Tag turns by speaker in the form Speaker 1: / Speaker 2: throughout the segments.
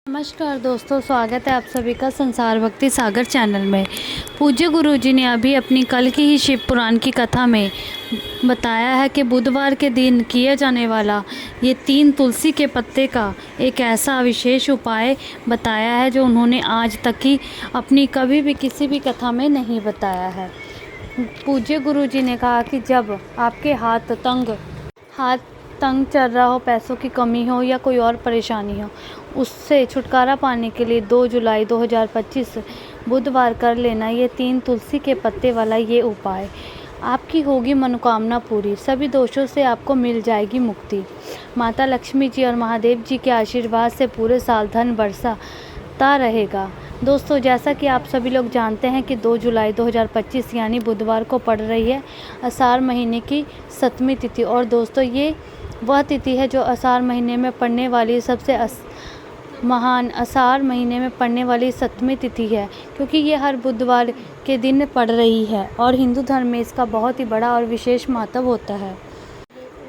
Speaker 1: नमस्कार दोस्तों, स्वागत है आप सभी का संसार भक्ति सागर चैनल में। पूज्य गुरुजी ने अभी अपनी कल की ही शिव पुराण की कथा में बताया है कि बुधवार के दिन किया जाने वाला ये 3 तुलसी के पत्ते का एक ऐसा विशेष उपाय बताया है जो उन्होंने आज तक ही अपनी कभी भी किसी भी कथा में नहीं बताया है। पूज्य गुरुजी ने कहा कि जब आपके हाथ तंग चल रहा हो, पैसों की कमी हो या कोई और परेशानी हो, उससे छुटकारा पाने के लिए 2 जुलाई 2025 बुधवार कर लेना ये 3 तुलसी के पत्ते वाला ये उपाय। आपकी होगी मनोकामना पूरी, सभी दोषों से आपको मिल जाएगी मुक्ति। माता लक्ष्मी जी और महादेव जी के आशीर्वाद से पूरे साल धन बरसाता रहेगा। दोस्तों, जैसा कि आप सभी लोग जानते हैं कि 2 जुलाई 2025 यानी बुधवार को पड़ रही है आषाढ़ महीने की 7वीं तिथि। और दोस्तों, ये वह तिथि है जो आषाढ़ महीने में पड़ने वाली सबसे महान आषाढ़ महीने में पड़ने वाली 7वीं तिथि है, क्योंकि ये हर बुधवार के दिन पड़ रही है और हिंदू धर्म में इसका बहुत ही बड़ा और विशेष महत्व होता है।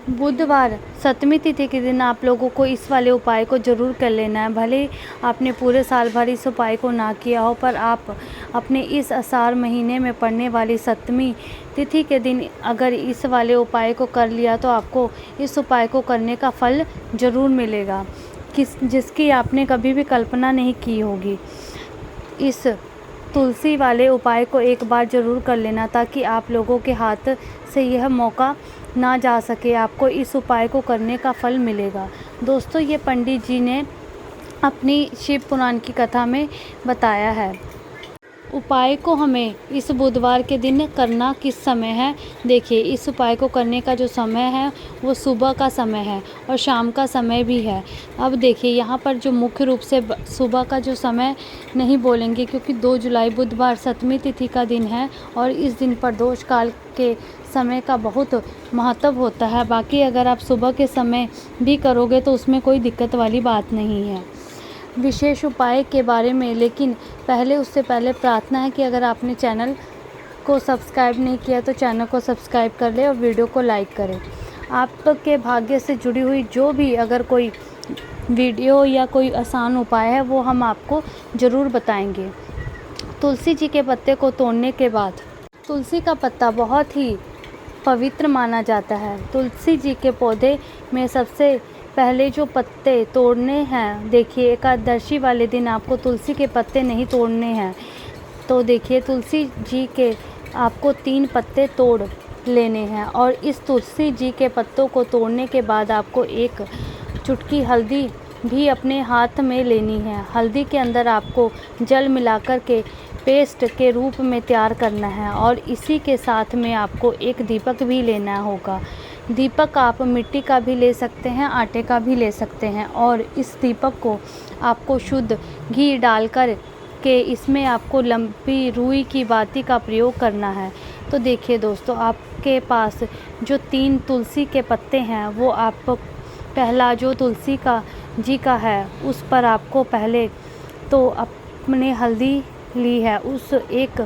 Speaker 1: बुधवार 7वीं तिथि के दिन आप लोगों को इस वाले उपाय को ज़रूर कर लेना है। भले आपने पूरे साल भर इस उपाय को ना किया हो, पर आप अपने इस आषाढ़ महीने में पड़ने वाली 7वीं तिथि के दिन अगर इस वाले उपाय को कर लिया तो आपको इस उपाय को करने का फल ज़रूर मिलेगा, जिसकी आपने कभी भी कल्पना नहीं की होगी। इस तुलसी वाले उपाय को एक बार ज़रूर कर लेना ताकि आप लोगों के हाथ से यह मौका ना जा सके, आपको इस उपाय को करने का फल मिलेगा। दोस्तों, ये पंडित जी ने अपनी शिव पुराण की कथा में बताया है। उपाय को हमें इस बुधवार के दिन करना किस समय है, देखिए, इस उपाय को करने का जो समय है वो सुबह का समय है और शाम का समय भी है। अब देखिए, यहाँ पर जो मुख्य रूप से सुबह का जो समय नहीं बोलेंगे, क्योंकि 2 जुलाई बुधवार 7वीं तिथि का दिन है और इस दिन पर दोष काल के समय का बहुत महत्व होता है। बाकी अगर आप सुबह के समय भी करोगे तो उसमें कोई दिक्कत वाली बात नहीं है विशेष उपाय के बारे में। लेकिन उससे पहले प्रार्थना है कि अगर आपने चैनल को सब्सक्राइब नहीं किया तो चैनल को सब्सक्राइब कर ले और वीडियो को लाइक करें। आपके भाग्य से जुड़ी हुई जो भी अगर कोई वीडियो या कोई आसान उपाय है वो हम आपको ज़रूर बताएंगे। तुलसी जी के पत्ते को तोड़ने के बाद, तुलसी का पत्ता बहुत ही पवित्र माना जाता है। तुलसी जी के पौधे में सबसे पहले जो पत्ते तोड़ने हैं, देखिए, एकादशी वाले दिन आपको तुलसी के पत्ते नहीं तोड़ने हैं। तो देखिए, तुलसी जी के आपको 3 पत्ते तोड़ लेने हैं और इस तुलसी जी के पत्तों को तोड़ने के बाद आपको एक चुटकी हल्दी भी अपने हाथ में लेनी है। हल्दी के अंदर आपको जल मिलाकर के पेस्ट के रूप में तैयार करना है और इसी के साथ में आपको एक दीपक भी लेना होगा। दीपक आप मिट्टी का भी ले सकते हैं, आटे का भी ले सकते हैं और इस दीपक को आपको शुद्ध घी डालकर के इसमें आपको लंबी रुई की बाती का प्रयोग करना है। तो देखिए दोस्तों, आपके पास जो 3 तुलसी के पत्ते हैं वो आप पहला जो तुलसी का जी का है उस पर आपको पहले तो अपने हल्दी ली है उस एक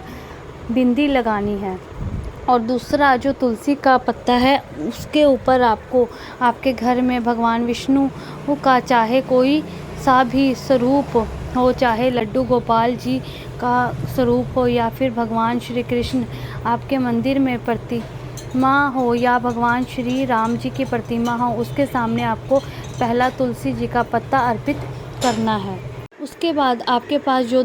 Speaker 1: बिंदी लगानी है और दूसरा जो तुलसी का पत्ता है उसके ऊपर आपको आपके घर में भगवान विष्णु का चाहे कोई सा भी स्वरूप हो, चाहे लड्डू गोपाल जी का स्वरूप हो या फिर भगवान श्री कृष्ण आपके मंदिर में प्रतिमा हो या भगवान श्री राम जी की प्रतिमा हो, उसके सामने आपको पहला तुलसी जी का पत्ता अर्पित करना है। उसके बाद आपके पास जो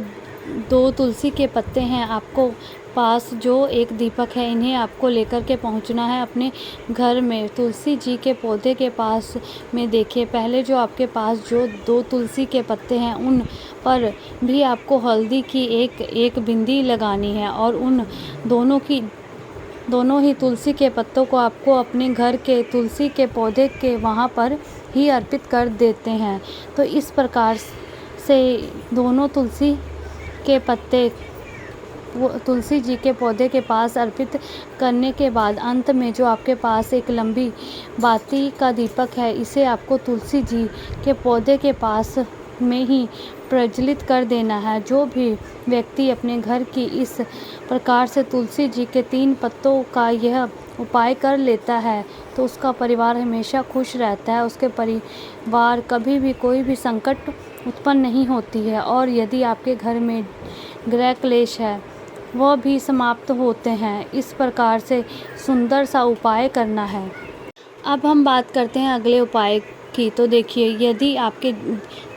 Speaker 1: 2 तुलसी के पत्ते हैं, आपको पास जो एक दीपक है, इन्हें आपको लेकर के पहुंचना है अपने घर में तुलसी जी के पौधे के पास में। देखिए, पहले जो आपके पास जो 2 तुलसी के पत्ते हैं उन पर भी आपको हल्दी की एक बिंदी लगानी है और उन दोनों ही तुलसी के पत्तों को आपको अपने घर के तुलसी के पौधे के वहाँ पर ही अर्पित कर देते हैं। तो इस प्रकार से दोनों तुलसी के पत्ते वो तुलसी जी के पौधे के पास अर्पित करने के बाद अंत में जो आपके पास एक लंबी बाती का दीपक है, इसे आपको तुलसी जी के पौधे के पास में ही प्रज्वलित कर देना है। जो भी व्यक्ति अपने घर की इस प्रकार से तुलसी जी के 3 पत्तों का यह उपाय कर लेता है तो उसका परिवार हमेशा खुश रहता है, उसके परिवार कभी भी कोई भी संकट उत्पन्न नहीं होती है, और यदि आपके घर में ग्रह क्लेश है वह भी समाप्त होते हैं। इस प्रकार से सुंदर सा उपाय करना है। अब हम बात करते हैं अगले उपाय की। तो देखिए, यदि आपके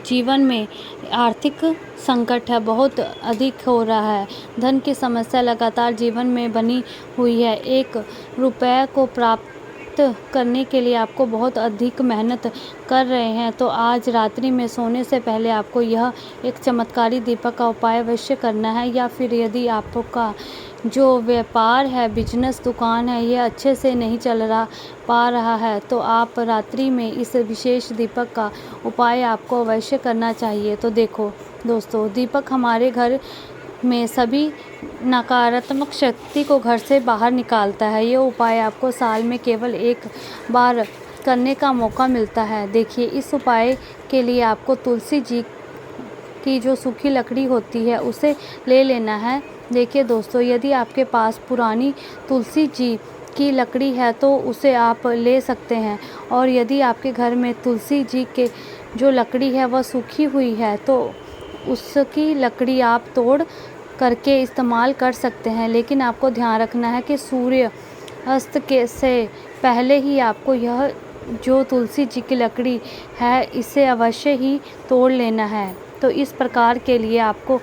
Speaker 1: जीवन में आर्थिक संकट है, बहुत अधिक हो रहा है, धन की समस्या लगातार जीवन में बनी हुई है, 1 रुपये को प्राप्त करने के लिए आपको बहुत अधिक मेहनत कर रहे हैं, तो आज रात्रि में सोने से पहले आपको यह एक चमत्कारी दीपक का उपाय अवश्य करना है। या फिर यदि आपका जो व्यापार है, बिजनेस, दुकान है, यह अच्छे से नहीं चल पा रहा है, तो आप रात्रि में इस विशेष दीपक का उपाय आपको अवश्य करना चाहिए। तो देखो दोस्तों, दीपक हमारे घर में सभी नकारात्मक शक्ति को घर से बाहर निकालता है। ये उपाय आपको साल में केवल 1 बार करने का मौका मिलता है। देखिए, इस उपाय के लिए आपको तुलसी जी की जो सूखी लकड़ी होती है उसे ले लेना है। देखिए दोस्तों, यदि आपके पास पुरानी तुलसी जी की लकड़ी है तो उसे आप ले सकते हैं, और यदि आपके घर में तुलसी जी के जो लकड़ी है वह सूखी हुई है तो उसकी लकड़ी आप तोड़ करके इस्तेमाल कर सकते हैं। लेकिन आपको ध्यान रखना है कि सूर्य अस्त के से पहले ही आपको यह जो तुलसी जी की लकड़ी है इसे अवश्य ही तोड़ लेना है। तो इस प्रकार के लिए आपको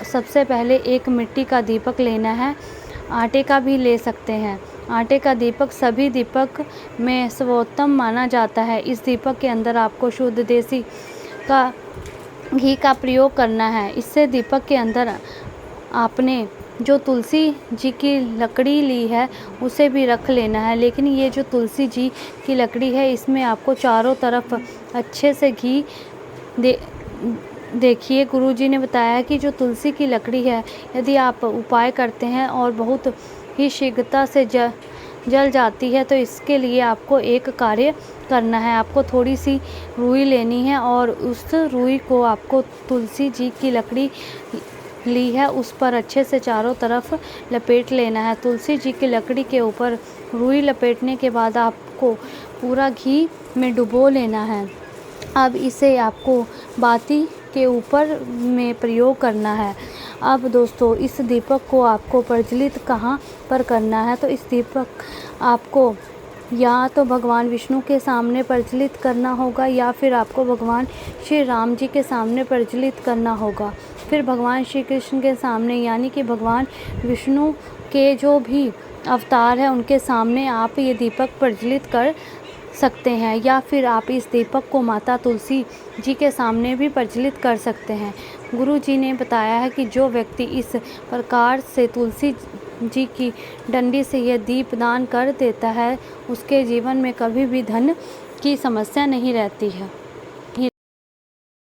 Speaker 1: सबसे पहले एक मिट्टी का दीपक लेना है, आटे का भी ले सकते हैं। आटे का दीपक सभी दीपक में सर्वोत्तम माना जाता है। इस दीपक के अंदर आपको शुद्ध देसी घी का प्रयोग करना है। इससे दीपक के अंदर आपने जो तुलसी जी की लकड़ी ली है उसे भी रख लेना है। लेकिन ये जो तुलसी जी की लकड़ी है इसमें आपको चारों तरफ अच्छे से घी देखिए, गुरुजी ने बताया कि जो तुलसी की लकड़ी है, यदि आप उपाय करते हैं और बहुत ही शीघ्रता से जल जाती है, तो इसके लिए आपको एक कार्य करना है। आपको थोड़ी सी रुई लेनी है और उस रुई को आपको तुलसी जी की लकड़ी ली है उस पर अच्छे से चारों तरफ लपेट लेना है। तुलसी जी की लकड़ी के ऊपर रुई लपेटने के बाद आपको पूरा घी में डुबो लेना है। अब इसे आपको बाती के ऊपर में प्रयोग करना है। अब दोस्तों, इस दीपक को आपको प्रज्वलित कहाँ पर करना है? तो इस दीपक आपको या तो भगवान विष्णु के सामने प्रज्वलित करना होगा, या फिर आपको भगवान श्री राम जी के सामने प्रज्वलित करना होगा, फिर भगवान श्री कृष्ण के सामने, यानी कि भगवान विष्णु के जो भी अवतार हैं उनके सामने आप ये दीपक प्रज्वलित कर सकते हैं। या फिर आप इस दीपक को माता तुलसी जी के सामने भी प्रज्वलित कर सकते हैं। गुरु जी ने बताया है कि जो व्यक्ति इस प्रकार से तुलसी जी की डंडी से यह दीप दान कर देता है उसके जीवन में कभी भी धन की समस्या नहीं रहती है।